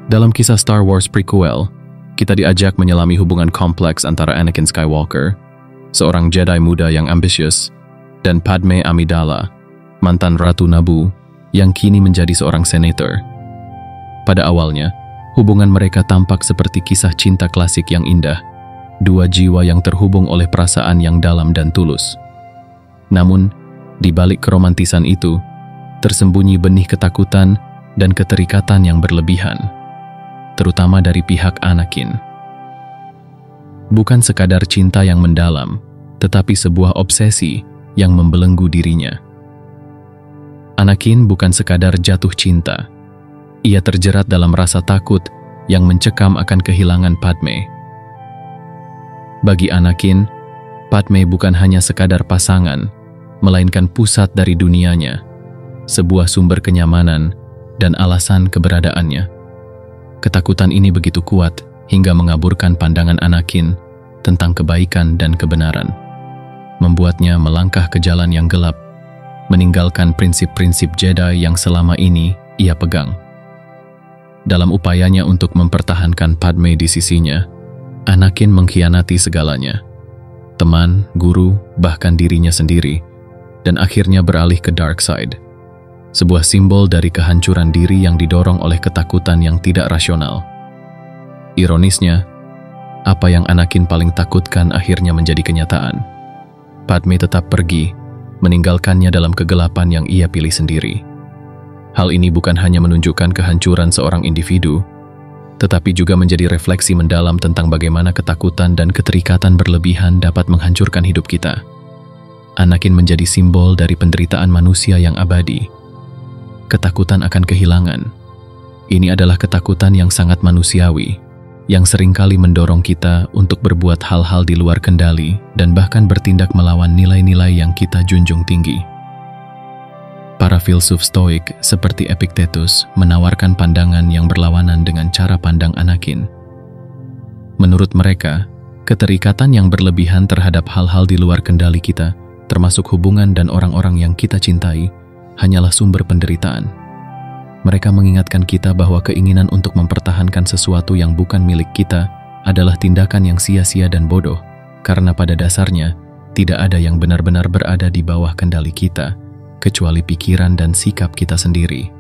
Dalam kisah Star Wars prequel, kita diajak menyelami hubungan kompleks antara Anakin Skywalker, seorang Jedi muda yang ambisius, dan Padme Amidala, mantan Ratu Naboo, yang kini menjadi seorang senator. Pada awalnya, hubungan mereka tampak seperti kisah cinta klasik yang indah, dua jiwa yang terhubung oleh perasaan yang dalam dan tulus. Namun, di balik keromantisan itu, tersembunyi benih ketakutan dan keterikatan yang berlebihan, terutama dari pihak Anakin. Bukan sekadar cinta yang mendalam, tetapi sebuah obsesi yang membelenggu dirinya. Anakin bukan sekadar jatuh cinta. Ia terjerat dalam rasa takut yang mencekam akan kehilangan Padme. Bagi Anakin, Padme bukan hanya sekadar pasangan, melainkan pusat dari dunianya, sebuah sumber kenyamanan dan alasan keberadaannya. Ketakutan ini begitu kuat hingga mengaburkan pandangan Anakin tentang kebaikan dan kebenaran, membuatnya melangkah ke jalan yang gelap, meninggalkan prinsip-prinsip Jedi yang selama ini ia pegang. Dalam upayanya untuk mempertahankan Padme di sisinya, Anakin mengkhianati segalanya, teman, guru, bahkan dirinya sendiri, dan akhirnya beralih ke dark side, sebuah simbol dari kehancuran diri yang didorong oleh ketakutan yang tidak rasional. Ironisnya, apa yang Anakin paling takutkan akhirnya menjadi kenyataan. Padme tetap pergi, meninggalkannya dalam kegelapan yang ia pilih sendiri. Hal ini bukan hanya menunjukkan kehancuran seorang individu, tetapi juga menjadi refleksi mendalam tentang bagaimana ketakutan dan keterikatan berlebihan dapat menghancurkan hidup kita. Anakin menjadi simbol dari penderitaan manusia yang abadi. Ketakutan akan kehilangan. Ini adalah ketakutan yang sangat manusiawi, yang seringkali mendorong kita untuk berbuat hal-hal di luar kendali dan bahkan bertindak melawan nilai-nilai yang kita junjung tinggi. Para filsuf Stoik seperti Epictetus menawarkan pandangan yang berlawanan dengan cara pandang Anakin. Menurut mereka, keterikatan yang berlebihan terhadap hal-hal di luar kendali kita, termasuk hubungan dan orang-orang yang kita cintai, hanyalah sumber penderitaan. Mereka mengingatkan kita bahwa keinginan untuk mempertahankan sesuatu yang bukan milik kita adalah tindakan yang sia-sia dan bodoh, karena pada dasarnya tidak ada yang benar-benar berada di bawah kendali kita, kecuali pikiran dan sikap kita sendiri.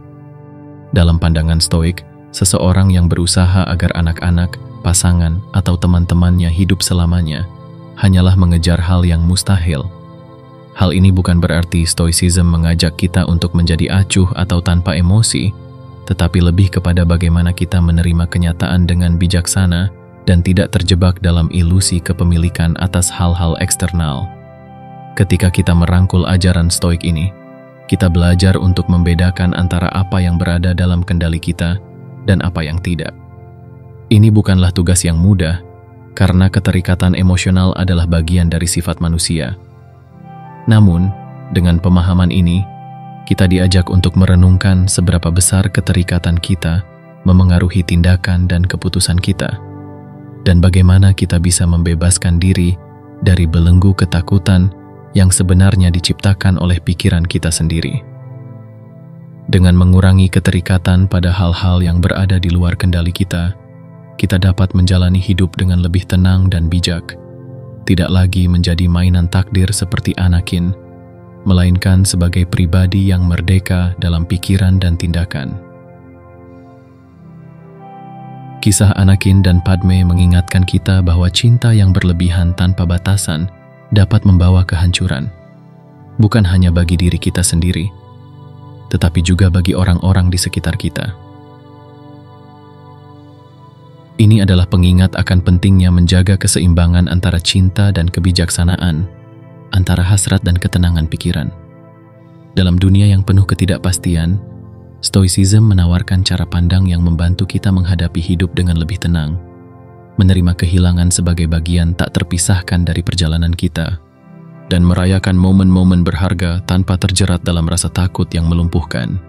Dalam pandangan Stoik, seseorang yang berusaha agar anak-anak, pasangan, atau teman-temannya hidup selamanya hanyalah mengejar hal yang mustahil. Hal ini bukan berarti Stoicism mengajak kita untuk menjadi acuh atau tanpa emosi, tetapi lebih kepada bagaimana kita menerima kenyataan dengan bijaksana dan tidak terjebak dalam ilusi kepemilikan atas hal-hal eksternal. Ketika kita merangkul ajaran Stoik ini, kita belajar untuk membedakan antara apa yang berada dalam kendali kita dan apa yang tidak. Ini bukanlah tugas yang mudah, karena keterikatan emosional adalah bagian dari sifat manusia. Namun, dengan pemahaman ini, kita diajak untuk merenungkan seberapa besar keterikatan kita memengaruhi tindakan dan keputusan kita, dan bagaimana kita bisa membebaskan diri dari belenggu ketakutan yang sebenarnya diciptakan oleh pikiran kita sendiri. Dengan mengurangi keterikatan pada hal-hal yang berada di luar kendali kita dapat menjalani hidup dengan lebih tenang dan bijak, tidak lagi menjadi mainan takdir seperti Anakin, melainkan sebagai pribadi yang merdeka dalam pikiran dan tindakan. Kisah Anakin dan Padme mengingatkan kita bahwa cinta yang berlebihan tanpa batasan dapat membawa kehancuran, bukan hanya bagi diri kita sendiri, tetapi juga bagi orang-orang di sekitar kita. Ini adalah pengingat akan pentingnya menjaga keseimbangan antara cinta dan kebijaksanaan, antara hasrat dan ketenangan pikiran. Dalam dunia yang penuh ketidakpastian, Stoicism menawarkan cara pandang yang membantu kita menghadapi hidup dengan lebih tenang, menerima kehilangan sebagai bagian tak terpisahkan dari perjalanan kita, dan merayakan momen-momen berharga tanpa terjerat dalam rasa takut yang melumpuhkan.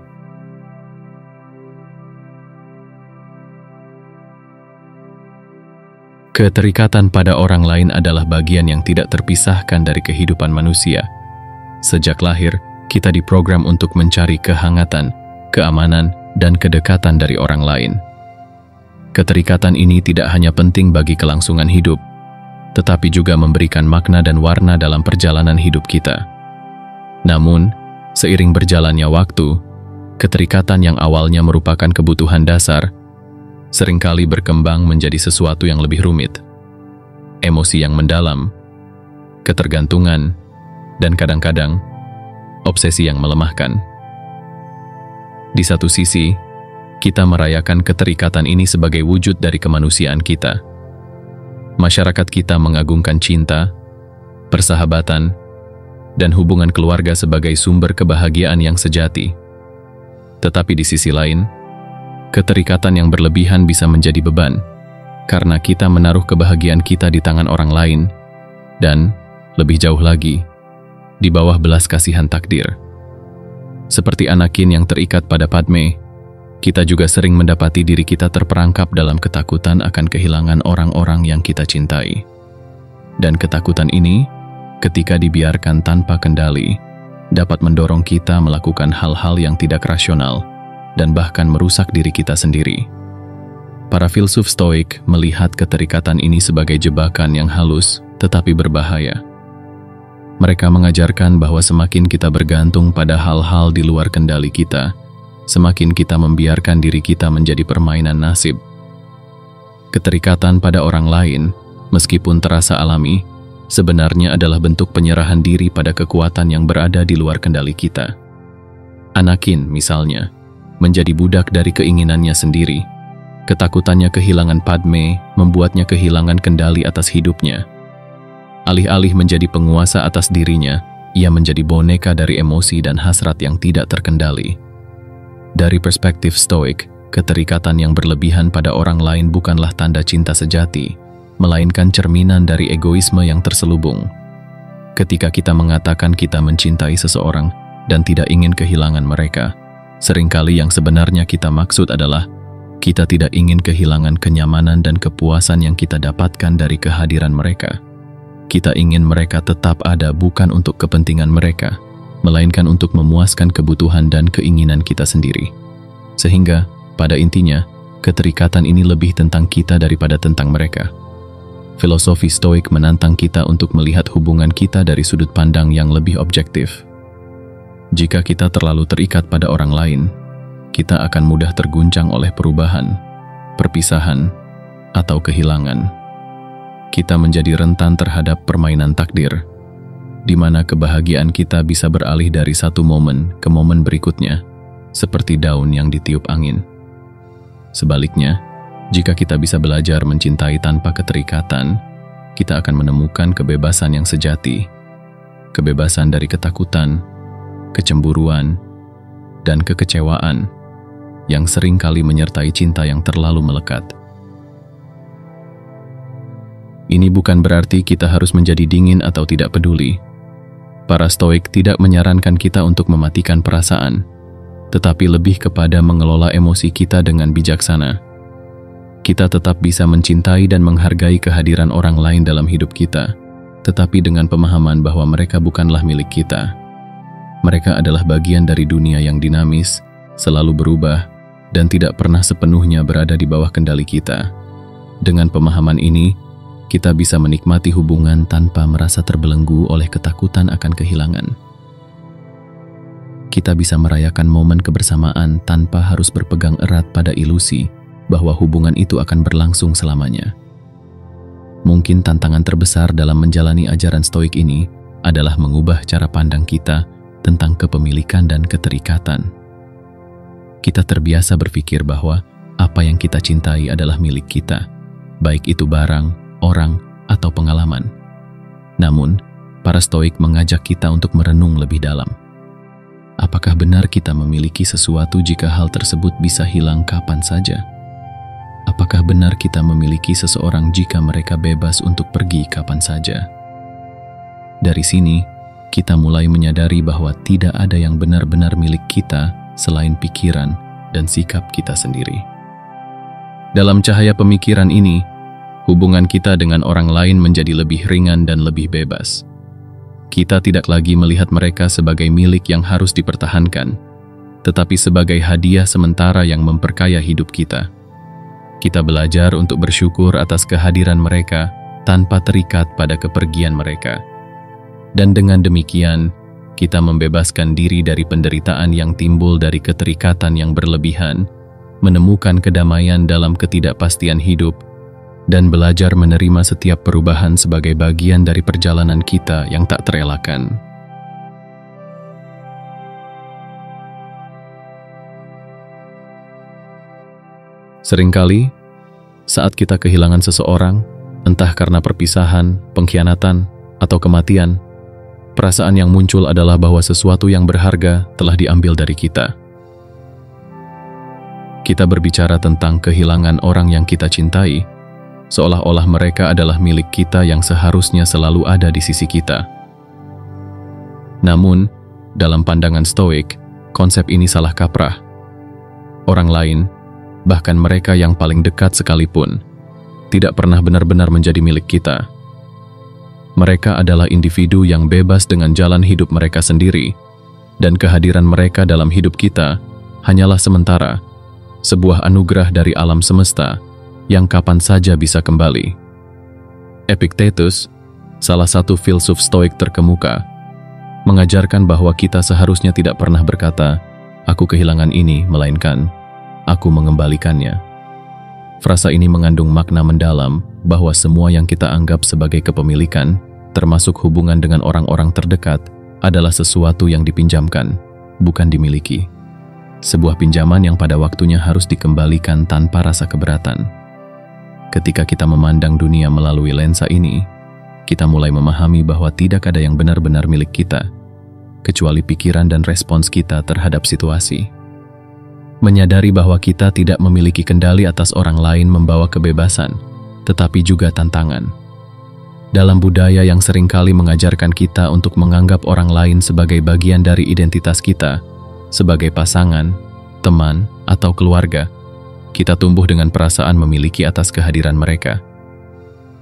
Keterikatan pada orang lain adalah bagian yang tidak terpisahkan dari kehidupan manusia. Sejak lahir, kita diprogram untuk mencari kehangatan, keamanan, dan kedekatan dari orang lain. Keterikatan ini tidak hanya penting bagi kelangsungan hidup, tetapi juga memberikan makna dan warna dalam perjalanan hidup kita. Namun, seiring berjalannya waktu, keterikatan yang awalnya merupakan kebutuhan dasar seringkali berkembang menjadi sesuatu yang lebih rumit. Emosi yang mendalam, ketergantungan, dan kadang-kadang obsesi yang melemahkan. Di satu sisi, kita merayakan keterikatan ini sebagai wujud dari kemanusiaan kita. Masyarakat kita mengagungkan cinta, persahabatan, dan hubungan keluarga sebagai sumber kebahagiaan yang sejati. Tetapi di sisi lain, keterikatan yang berlebihan bisa menjadi beban, karena kita menaruh kebahagiaan kita di tangan orang lain, dan, lebih jauh lagi, di bawah belas kasihan takdir. Seperti Anakin yang terikat pada Padme, kita juga sering mendapati diri kita terperangkap dalam ketakutan akan kehilangan orang-orang yang kita cintai. Dan ketakutan ini, ketika dibiarkan tanpa kendali, dapat mendorong kita melakukan hal-hal yang tidak rasional dan bahkan merusak diri kita sendiri. Para filsuf Stoik melihat keterikatan ini sebagai jebakan yang halus tetapi berbahaya. Mereka mengajarkan bahwa semakin kita bergantung pada hal-hal di luar kendali kita, semakin kita membiarkan diri kita menjadi permainan nasib. Keterikatan pada orang lain, meskipun terasa alami, sebenarnya adalah bentuk penyerahan diri pada kekuatan yang berada di luar kendali kita. Anakin, misalnya, menjadi budak dari keinginannya sendiri. Ketakutannya kehilangan Padme membuatnya kehilangan kendali atas hidupnya. Alih-alih menjadi penguasa atas dirinya, ia menjadi boneka dari emosi dan hasrat yang tidak terkendali. Dari perspektif Stoik, keterikatan yang berlebihan pada orang lain bukanlah tanda cinta sejati, melainkan cerminan dari egoisme yang terselubung. Ketika kita mengatakan kita mencintai seseorang dan tidak ingin kehilangan mereka, seringkali yang sebenarnya kita maksud adalah kita tidak ingin kehilangan kenyamanan dan kepuasan yang kita dapatkan dari kehadiran mereka. Kita ingin mereka tetap ada bukan untuk kepentingan mereka, melainkan untuk memuaskan kebutuhan dan keinginan kita sendiri. Sehingga, pada intinya, keterikatan ini lebih tentang kita daripada tentang mereka. Filosofi Stoik menantang kita untuk melihat hubungan kita dari sudut pandang yang lebih objektif. Jika kita terlalu terikat pada orang lain, kita akan mudah terguncang oleh perubahan, perpisahan, atau kehilangan. Kita menjadi rentan terhadap permainan takdir, di mana kebahagiaan kita bisa beralih dari satu momen ke momen berikutnya, seperti daun yang ditiup angin. Sebaliknya, jika kita bisa belajar mencintai tanpa keterikatan, kita akan menemukan kebebasan yang sejati, kebebasan dari ketakutan, kecemburuan, dan kekecewaan yang seringkali menyertai cinta yang terlalu melekat. Ini bukan berarti kita harus menjadi dingin atau tidak peduli. Para Stoik tidak menyarankan kita untuk mematikan perasaan, tetapi lebih kepada mengelola emosi kita dengan bijaksana. Kita tetap bisa mencintai dan menghargai kehadiran orang lain dalam hidup kita, tetapi dengan pemahaman bahwa mereka bukanlah milik kita. Mereka adalah bagian dari dunia yang dinamis, selalu berubah, dan tidak pernah sepenuhnya berada di bawah kendali kita. Dengan pemahaman ini, kita bisa menikmati hubungan tanpa merasa terbelenggu oleh ketakutan akan kehilangan. Kita bisa merayakan momen kebersamaan tanpa harus berpegang erat pada ilusi bahwa hubungan itu akan berlangsung selamanya. Mungkin tantangan terbesar dalam menjalani ajaran Stoik ini adalah mengubah cara pandang kita tentang kepemilikan dan keterikatan. Kita terbiasa berpikir bahwa apa yang kita cintai adalah milik kita, baik itu barang, orang, atau pengalaman. Namun, para Stoik mengajak kita untuk merenung lebih dalam. Apakah benar kita memiliki sesuatu jika hal tersebut bisa hilang kapan saja? Apakah benar kita memiliki seseorang jika mereka bebas untuk pergi kapan saja? Dari sini, kita mulai menyadari bahwa tidak ada yang benar-benar milik kita selain pikiran dan sikap kita sendiri. Dalam cahaya pemikiran ini, hubungan kita dengan orang lain menjadi lebih ringan dan lebih bebas. Kita tidak lagi melihat mereka sebagai milik yang harus dipertahankan, tetapi sebagai hadiah sementara yang memperkaya hidup kita. Kita belajar untuk bersyukur atas kehadiran mereka tanpa terikat pada kepergian mereka. Dan dengan demikian, kita membebaskan diri dari penderitaan yang timbul dari keterikatan yang berlebihan, menemukan kedamaian dalam ketidakpastian hidup, dan belajar menerima setiap perubahan sebagai bagian dari perjalanan kita yang tak terelakkan. Seringkali, saat kita kehilangan seseorang, entah karena perpisahan, pengkhianatan, atau kematian, perasaan yang muncul adalah bahwa sesuatu yang berharga telah diambil dari kita. Kita berbicara tentang kehilangan orang yang kita cintai, seolah-olah mereka adalah milik kita yang seharusnya selalu ada di sisi kita. Namun, dalam pandangan Stoik, konsep ini salah kaprah. Orang lain, bahkan mereka yang paling dekat sekalipun, tidak pernah benar-benar menjadi milik kita. Mereka adalah individu yang bebas dengan jalan hidup mereka sendiri, dan kehadiran mereka dalam hidup kita hanyalah sementara, sebuah anugerah dari alam semesta yang kapan saja bisa kembali. Epictetus, salah satu filsuf Stoik terkemuka, mengajarkan bahwa kita seharusnya tidak pernah berkata, "Aku kehilangan ini," melainkan, "Aku mengembalikannya." Frasa ini mengandung makna mendalam bahwa semua yang kita anggap sebagai kepemilikan, termasuk hubungan dengan orang-orang terdekat, adalah sesuatu yang dipinjamkan, bukan dimiliki. Sebuah pinjaman yang pada waktunya harus dikembalikan tanpa rasa keberatan. Ketika kita memandang dunia melalui lensa ini, kita mulai memahami bahwa tidak ada yang benar-benar milik kita, kecuali pikiran dan respons kita terhadap situasi. Menyadari bahwa kita tidak memiliki kendali atas orang lain membawa kebebasan, tetapi juga tantangan. Dalam budaya yang seringkali mengajarkan kita untuk menganggap orang lain sebagai bagian dari identitas kita, sebagai pasangan, teman, atau keluarga, kita tumbuh dengan perasaan memiliki atas kehadiran mereka.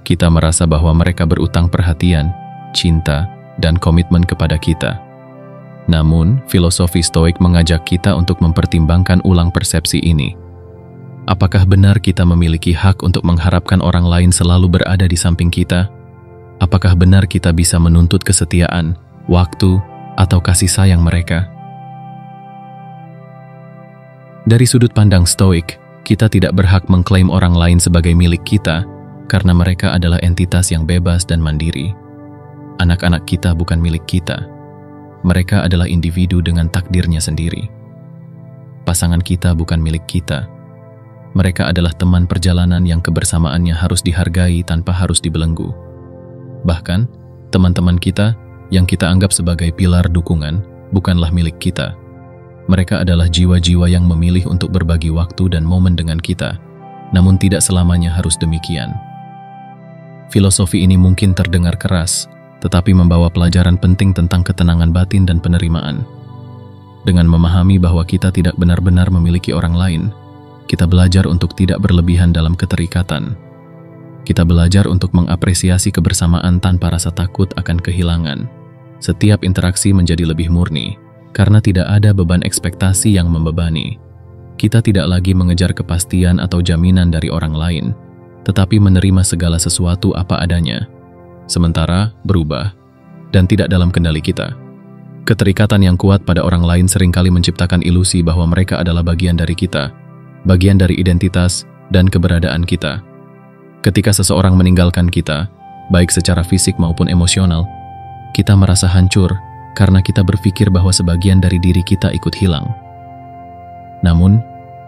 Kita merasa bahwa mereka berutang perhatian, cinta, dan komitmen kepada kita. Namun, filosofi Stoik mengajak kita untuk mempertimbangkan ulang persepsi ini. Apakah benar kita memiliki hak untuk mengharapkan orang lain selalu berada di samping kita? Apakah benar kita bisa menuntut kesetiaan, waktu, atau kasih sayang mereka? Dari sudut pandang Stoik, kita tidak berhak mengklaim orang lain sebagai milik kita karena mereka adalah entitas yang bebas dan mandiri. Anak-anak kita bukan milik kita. Mereka adalah individu dengan takdirnya sendiri. Pasangan kita bukan milik kita. Mereka adalah teman perjalanan yang kebersamaannya harus dihargai tanpa harus dibelenggu. Bahkan, teman-teman kita yang kita anggap sebagai pilar dukungan bukanlah milik kita. Mereka adalah jiwa-jiwa yang memilih untuk berbagi waktu dan momen dengan kita, namun tidak selamanya harus demikian. Filosofi ini mungkin terdengar keras, tetapi membawa pelajaran penting tentang ketenangan batin dan penerimaan. Dengan memahami bahwa kita tidak benar-benar memiliki orang lain, kita belajar untuk tidak berlebihan dalam keterikatan. Kita belajar untuk mengapresiasi kebersamaan tanpa rasa takut akan kehilangan. Setiap interaksi menjadi lebih murni, karena tidak ada beban ekspektasi yang membebani. Kita tidak lagi mengejar kepastian atau jaminan dari orang lain, tetapi menerima segala sesuatu apa adanya, sementara berubah, dan tidak dalam kendali kita. Keterikatan yang kuat pada orang lain seringkali menciptakan ilusi bahwa mereka adalah bagian dari kita, bagian dari identitas dan keberadaan kita. Ketika seseorang meninggalkan kita, baik secara fisik maupun emosional, kita merasa hancur karena kita berpikir bahwa sebagian dari diri kita ikut hilang. Namun,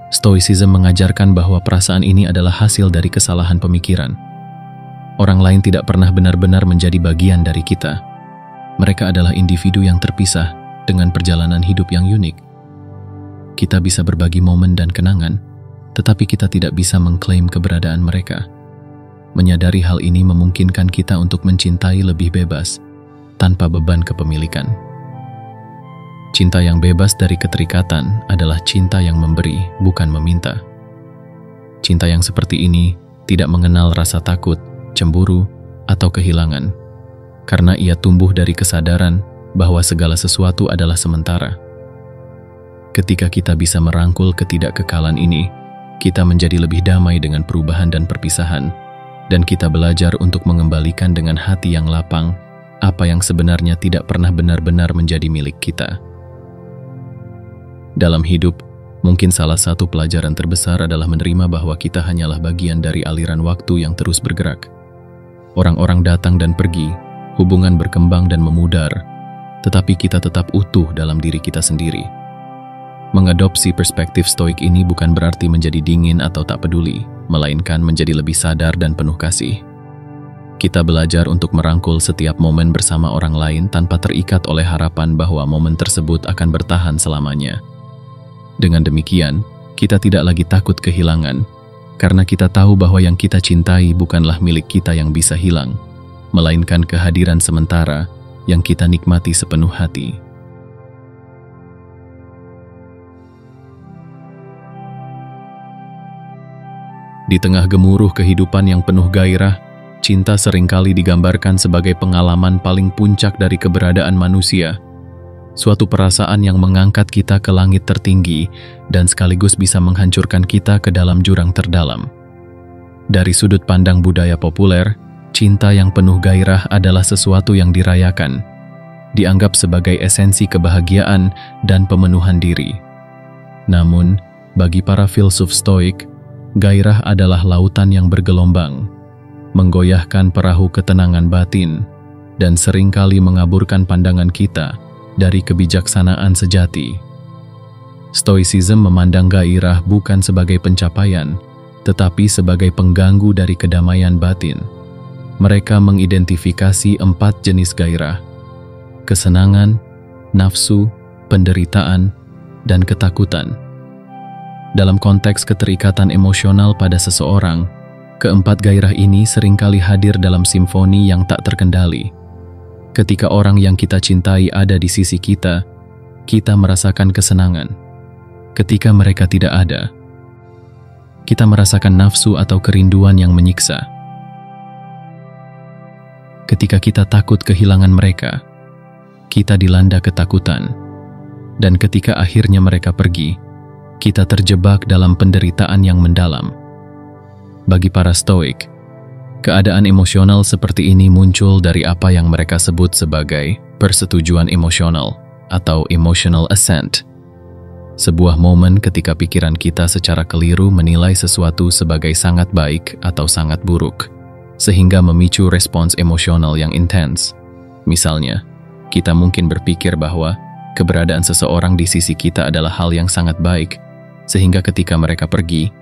Stoicism mengajarkan bahwa perasaan ini adalah hasil dari kesalahan pemikiran. Orang lain tidak pernah benar-benar menjadi bagian dari kita. Mereka adalah individu yang terpisah dengan perjalanan hidup yang unik. Kita bisa berbagi momen dan kenangan, tetapi kita tidak bisa mengklaim keberadaan mereka. Menyadari hal ini memungkinkan kita untuk mencintai lebih bebas, tanpa beban kepemilikan. Cinta yang bebas dari keterikatan adalah cinta yang memberi, bukan meminta. Cinta yang seperti ini tidak mengenal rasa takut, cemburu, atau kehilangan, karena ia tumbuh dari kesadaran bahwa segala sesuatu adalah sementara. Ketika kita bisa merangkul ketidakkekalan ini, kita menjadi lebih damai dengan perubahan dan perpisahan, dan kita belajar untuk mengembalikan dengan hati yang lapang apa yang sebenarnya tidak pernah benar-benar menjadi milik kita. Dalam hidup, mungkin salah satu pelajaran terbesar adalah menerima bahwa kita hanyalah bagian dari aliran waktu yang terus bergerak. Orang-orang datang dan pergi, hubungan berkembang dan memudar, tetapi kita tetap utuh dalam diri kita sendiri. Mengadopsi perspektif stoik ini bukan berarti menjadi dingin atau tak peduli, melainkan menjadi lebih sadar dan penuh kasih. Kita belajar untuk merangkul setiap momen bersama orang lain tanpa terikat oleh harapan bahwa momen tersebut akan bertahan selamanya. Dengan demikian, kita tidak lagi takut kehilangan, karena kita tahu bahwa yang kita cintai bukanlah milik kita yang bisa hilang, melainkan kehadiran sementara yang kita nikmati sepenuh hati. Di tengah gemuruh kehidupan yang penuh gairah, cinta seringkali digambarkan sebagai pengalaman paling puncak dari keberadaan manusia. Suatu perasaan yang mengangkat kita ke langit tertinggi dan sekaligus bisa menghancurkan kita ke dalam jurang terdalam. Dari sudut pandang budaya populer, cinta yang penuh gairah adalah sesuatu yang dirayakan, dianggap sebagai esensi kebahagiaan dan pemenuhan diri. Namun, bagi para filsuf stoik, gairah adalah lautan yang bergelombang, menggoyahkan perahu ketenangan batin, dan seringkali mengaburkan pandangan kita dari kebijaksanaan sejati. Stoicism memandang gairah bukan sebagai pencapaian, tetapi sebagai pengganggu dari kedamaian batin. Mereka mengidentifikasi 4 jenis gairah: kesenangan, nafsu, penderitaan, dan ketakutan. Dalam konteks keterikatan emosional pada seseorang, keempat gairah ini seringkali hadir dalam simfoni yang tak terkendali. Ketika orang yang kita cintai ada di sisi kita, kita merasakan kesenangan. Ketika mereka tidak ada, kita merasakan nafsu atau kerinduan yang menyiksa. Ketika kita takut kehilangan mereka, kita dilanda ketakutan. Dan ketika akhirnya mereka pergi, kita terjebak dalam penderitaan yang mendalam. Bagi para stoik, keadaan emosional seperti ini muncul dari apa yang mereka sebut sebagai persetujuan emosional atau emotional assent. Sebuah momen ketika pikiran kita secara keliru menilai sesuatu sebagai sangat baik atau sangat buruk, sehingga memicu respons emosional yang intens. Misalnya, kita mungkin berpikir bahwa keberadaan seseorang di sisi kita adalah hal yang sangat baik, sehingga ketika mereka pergi,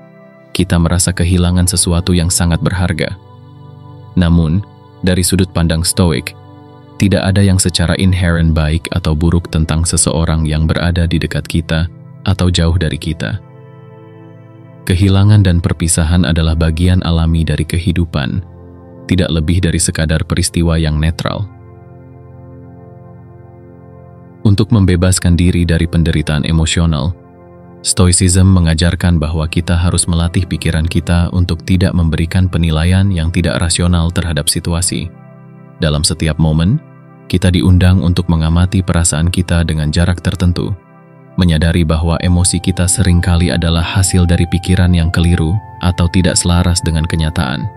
kita merasa kehilangan sesuatu yang sangat berharga. Namun, dari sudut pandang stoik, tidak ada yang secara inherent baik atau buruk tentang seseorang yang berada di dekat kita atau jauh dari kita. Kehilangan dan perpisahan adalah bagian alami dari kehidupan, tidak lebih dari sekadar peristiwa yang netral. Untuk membebaskan diri dari penderitaan emosional, Stoicism mengajarkan bahwa kita harus melatih pikiran kita untuk tidak memberikan penilaian yang tidak rasional terhadap situasi. Dalam setiap momen, kita diundang untuk mengamati perasaan kita dengan jarak tertentu, menyadari bahwa emosi kita seringkali adalah hasil dari pikiran yang keliru atau tidak selaras dengan kenyataan.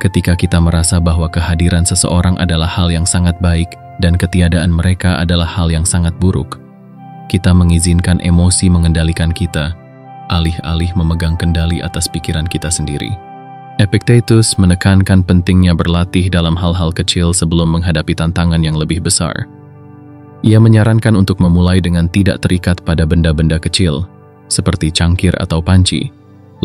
Ketika kita merasa bahwa kehadiran seseorang adalah hal yang sangat baik dan ketiadaan mereka adalah hal yang sangat buruk, kita mengizinkan emosi mengendalikan kita, alih-alih memegang kendali atas pikiran kita sendiri. Epictetus menekankan pentingnya berlatih dalam hal-hal kecil sebelum menghadapi tantangan yang lebih besar. Ia menyarankan untuk memulai dengan tidak terikat pada benda-benda kecil, seperti cangkir atau panci,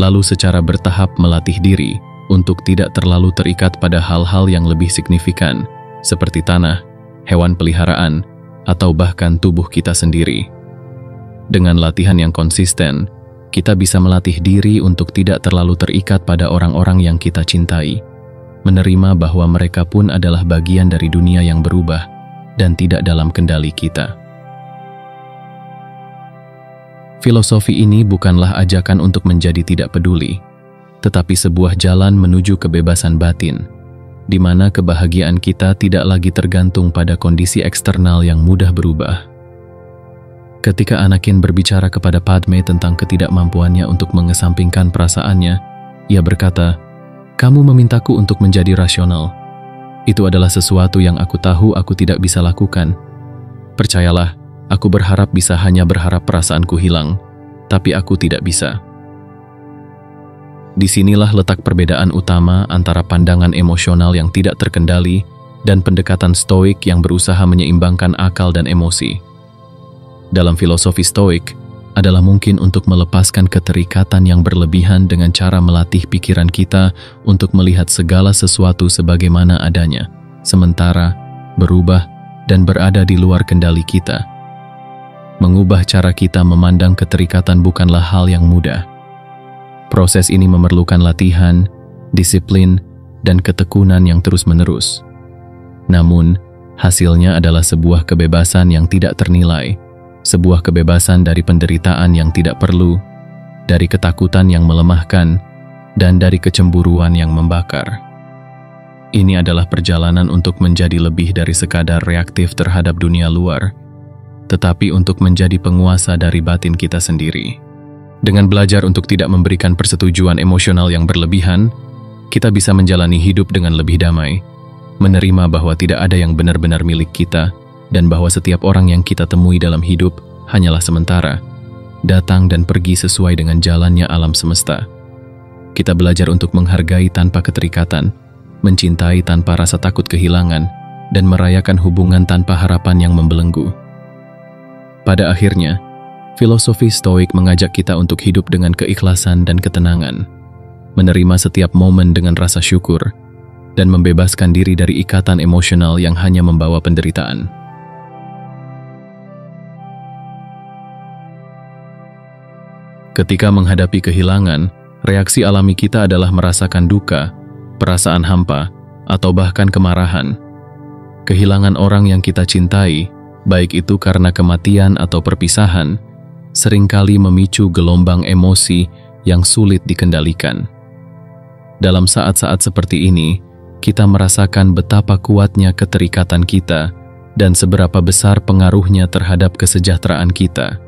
lalu secara bertahap melatih diri untuk tidak terlalu terikat pada hal-hal yang lebih signifikan, seperti tanah, hewan peliharaan, atau bahkan tubuh kita sendiri. Dengan latihan yang konsisten, kita bisa melatih diri untuk tidak terlalu terikat pada orang-orang yang kita cintai, menerima bahwa mereka pun adalah bagian dari dunia yang berubah dan tidak dalam kendali kita. Filosofi ini bukanlah ajakan untuk menjadi tidak peduli, tetapi sebuah jalan menuju kebebasan batin, di mana kebahagiaan kita tidak lagi tergantung pada kondisi eksternal yang mudah berubah. Ketika Anakin berbicara kepada Padme tentang ketidakmampuannya untuk mengesampingkan perasaannya, ia berkata, "Kamu memintaku untuk menjadi rasional. Itu adalah sesuatu yang aku tahu aku tidak bisa lakukan. Percayalah, aku berharap bisa hanya berharap perasaanku hilang, tapi aku tidak bisa." Disinilah letak perbedaan utama antara pandangan emosional yang tidak terkendali dan pendekatan stoik yang berusaha menyeimbangkan akal dan emosi. Dalam filosofi stoik, adalah mungkin untuk melepaskan keterikatan yang berlebihan dengan cara melatih pikiran kita untuk melihat segala sesuatu sebagaimana adanya, sementara berubah dan berada di luar kendali kita. Mengubah cara kita memandang keterikatan bukanlah hal yang mudah. Proses ini memerlukan latihan, disiplin, dan ketekunan yang terus-menerus. Namun, hasilnya adalah sebuah kebebasan yang tidak ternilai, sebuah kebebasan dari penderitaan yang tidak perlu, dari ketakutan yang melemahkan, dan dari kecemburuan yang membakar. Ini adalah perjalanan untuk menjadi lebih dari sekadar reaktif terhadap dunia luar, tetapi untuk menjadi penguasa dari batin kita sendiri. Dengan belajar untuk tidak memberikan persetujuan emosional yang berlebihan, kita bisa menjalani hidup dengan lebih damai, menerima bahwa tidak ada yang benar-benar milik kita, dan bahwa setiap orang yang kita temui dalam hidup hanyalah sementara, datang dan pergi sesuai dengan jalannya alam semesta. Kita belajar untuk menghargai tanpa keterikatan, mencintai tanpa rasa takut kehilangan, dan merayakan hubungan tanpa harapan yang membelenggu. Pada akhirnya, filosofi stoik mengajak kita untuk hidup dengan keikhlasan dan ketenangan, menerima setiap momen dengan rasa syukur, dan membebaskan diri dari ikatan emosional yang hanya membawa penderitaan. Ketika menghadapi kehilangan, reaksi alami kita adalah merasakan duka, perasaan hampa, atau bahkan kemarahan. Kehilangan orang yang kita cintai, baik itu karena kematian atau perpisahan, seringkali memicu gelombang emosi yang sulit dikendalikan. Dalam saat-saat seperti ini, kita merasakan betapa kuatnya keterikatan kita dan seberapa besar pengaruhnya terhadap kesejahteraan kita.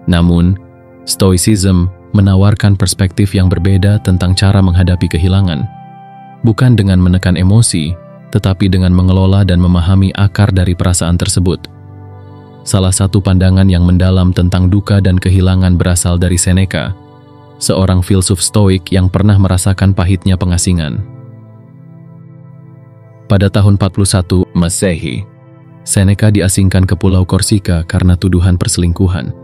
Namun, Stoicism menawarkan perspektif yang berbeda tentang cara menghadapi kehilangan, bukan dengan menekan emosi, tetapi dengan mengelola dan memahami akar dari perasaan tersebut. Salah satu pandangan yang mendalam tentang duka dan kehilangan berasal dari Seneca, seorang filsuf stoik yang pernah merasakan pahitnya pengasingan. Pada tahun 41 Masehi, Seneca diasingkan ke Pulau Korsika karena tuduhan perselingkuhan,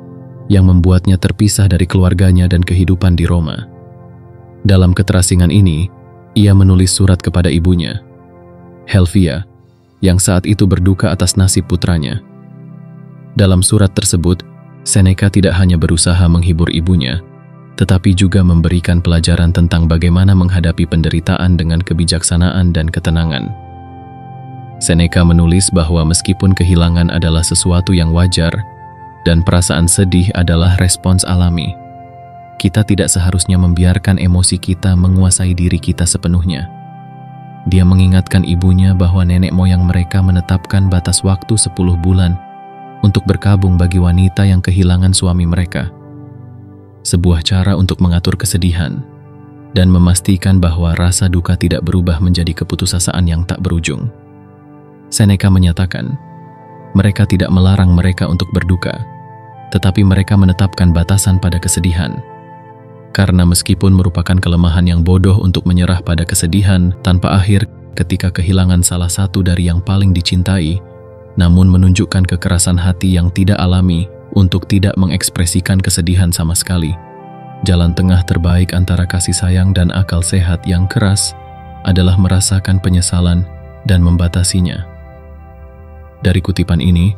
yang membuatnya terpisah dari keluarganya dan kehidupan di Roma. Dalam keterasingan ini, ia menulis surat kepada ibunya, Helvia, yang saat itu berduka atas nasib putranya. Dalam surat tersebut, Seneca tidak hanya berusaha menghibur ibunya, tetapi juga memberikan pelajaran tentang bagaimana menghadapi penderitaan dengan kebijaksanaan dan ketenangan. Seneca menulis bahwa meskipun kehilangan adalah sesuatu yang wajar, dan perasaan sedih adalah respons alami, kita tidak seharusnya membiarkan emosi kita menguasai diri kita sepenuhnya. Dia mengingatkan ibunya bahwa nenek moyang mereka menetapkan batas waktu 10 bulan untuk berkabung bagi wanita yang kehilangan suami mereka. Sebuah cara untuk mengatur kesedihan dan memastikan bahwa rasa duka tidak berubah menjadi keputusasaan yang tak berujung. Seneca menyatakan, mereka tidak melarang mereka untuk berduka, tetapi mereka menetapkan batasan pada kesedihan. Karena meskipun merupakan kelemahan yang bodoh untuk menyerah pada kesedihan tanpa akhir ketika kehilangan salah satu dari yang paling dicintai, namun menunjukkan kekerasan hati yang tidak alami untuk tidak mengekspresikan kesedihan sama sekali. Jalan tengah terbaik antara kasih sayang dan akal sehat yang keras adalah merasakan penyesalan dan membatasinya. Dari kutipan ini,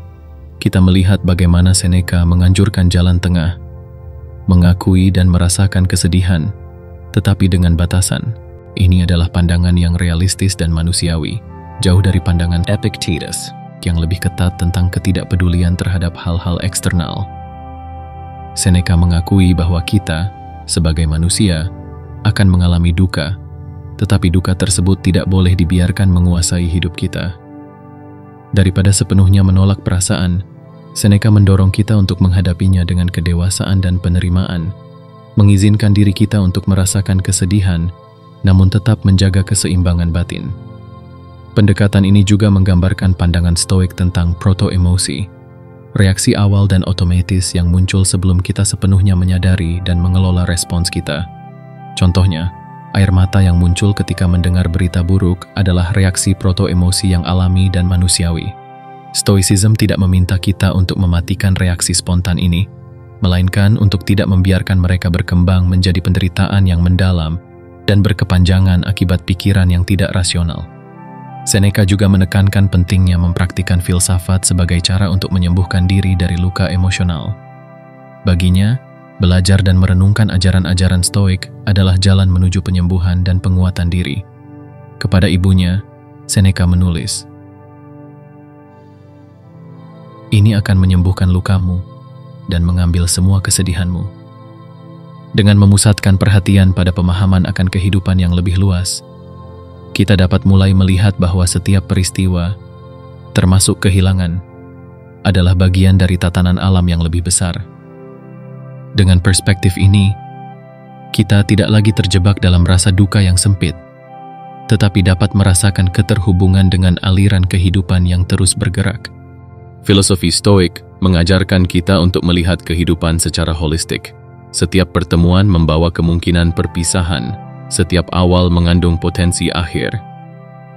kita melihat bagaimana Seneca menganjurkan jalan tengah, mengakui dan merasakan kesedihan, tetapi dengan batasan. Ini adalah pandangan yang realistis dan manusiawi, jauh dari pandangan Epictetus yang lebih ketat tentang ketidakpedulian terhadap hal-hal eksternal. Seneca mengakui bahwa kita, sebagai manusia, akan mengalami duka, tetapi duka tersebut tidak boleh dibiarkan menguasai hidup kita. Daripada sepenuhnya menolak perasaan, Seneca mendorong kita untuk menghadapinya dengan kedewasaan dan penerimaan, mengizinkan diri kita untuk merasakan kesedihan, namun tetap menjaga keseimbangan batin. Pendekatan ini juga menggambarkan pandangan Stoik tentang proto-emosi, reaksi awal dan otomatis yang muncul sebelum kita sepenuhnya menyadari dan mengelola respons kita. Contohnya, air mata yang muncul ketika mendengar berita buruk adalah reaksi proto-emosi yang alami dan manusiawi. Stoicism tidak meminta kita untuk mematikan reaksi spontan ini, melainkan untuk tidak membiarkan mereka berkembang menjadi penderitaan yang mendalam dan berkepanjangan akibat pikiran yang tidak rasional. Seneca juga menekankan pentingnya mempraktikkan filsafat sebagai cara untuk menyembuhkan diri dari luka emosional. Baginya, belajar dan merenungkan ajaran-ajaran Stoik adalah jalan menuju penyembuhan dan penguatan diri. Kepada ibunya, Seneca menulis, "Ini akan menyembuhkan lukamu dan mengambil semua kesedihanmu." Dengan memusatkan perhatian pada pemahaman akan kehidupan yang lebih luas, kita dapat mulai melihat bahwa setiap peristiwa, termasuk kehilangan, adalah bagian dari tatanan alam yang lebih besar. Dengan perspektif ini, kita tidak lagi terjebak dalam rasa duka yang sempit, tetapi dapat merasakan keterhubungan dengan aliran kehidupan yang terus bergerak. Filosofi Stoik mengajarkan kita untuk melihat kehidupan secara holistik. Setiap pertemuan membawa kemungkinan perpisahan, setiap awal mengandung potensi akhir.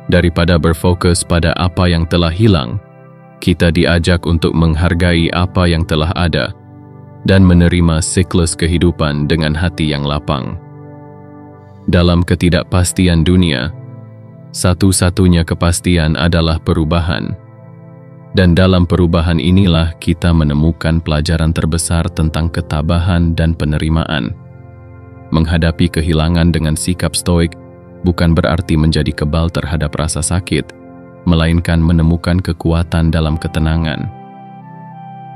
Daripada berfokus pada apa yang telah hilang, kita diajak untuk menghargai apa yang telah ada dan menerima siklus kehidupan dengan hati yang lapang. Dalam ketidakpastian dunia, satu-satunya kepastian adalah perubahan. Dan dalam perubahan inilah kita menemukan pelajaran terbesar tentang ketabahan dan penerimaan. Menghadapi kehilangan dengan sikap Stoik bukan berarti menjadi kebal terhadap rasa sakit, melainkan menemukan kekuatan dalam ketenangan.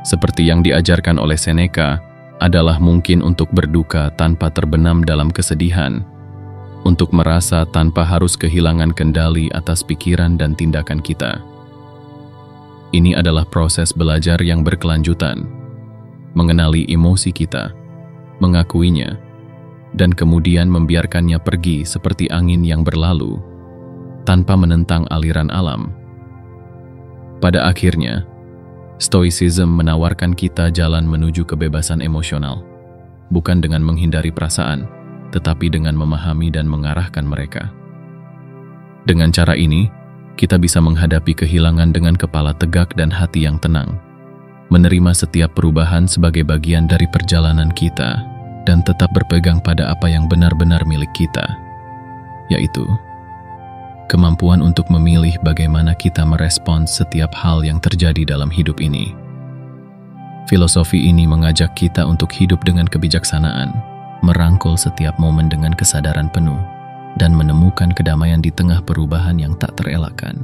Seperti yang diajarkan oleh Seneca, adalah mungkin untuk berduka tanpa terbenam dalam kesedihan, untuk merasa tanpa harus kehilangan kendali atas pikiran dan tindakan kita. Ini adalah proses belajar yang berkelanjutan, mengenali emosi kita, mengakuinya, dan kemudian membiarkannya pergi seperti angin yang berlalu, tanpa menentang aliran alam. Pada akhirnya, Stoicism menawarkan kita jalan menuju kebebasan emosional, bukan dengan menghindari perasaan, tetapi dengan memahami dan mengarahkan mereka. Dengan cara ini, kita bisa menghadapi kehilangan dengan kepala tegak dan hati yang tenang, menerima setiap perubahan sebagai bagian dari perjalanan kita, dan tetap berpegang pada apa yang benar-benar milik kita, yaitu kemampuan untuk memilih bagaimana kita merespons setiap hal yang terjadi dalam hidup ini. Filosofi ini mengajak kita untuk hidup dengan kebijaksanaan, merangkul setiap momen dengan kesadaran penuh, dan menemukan kedamaian di tengah perubahan yang tak terelakkan.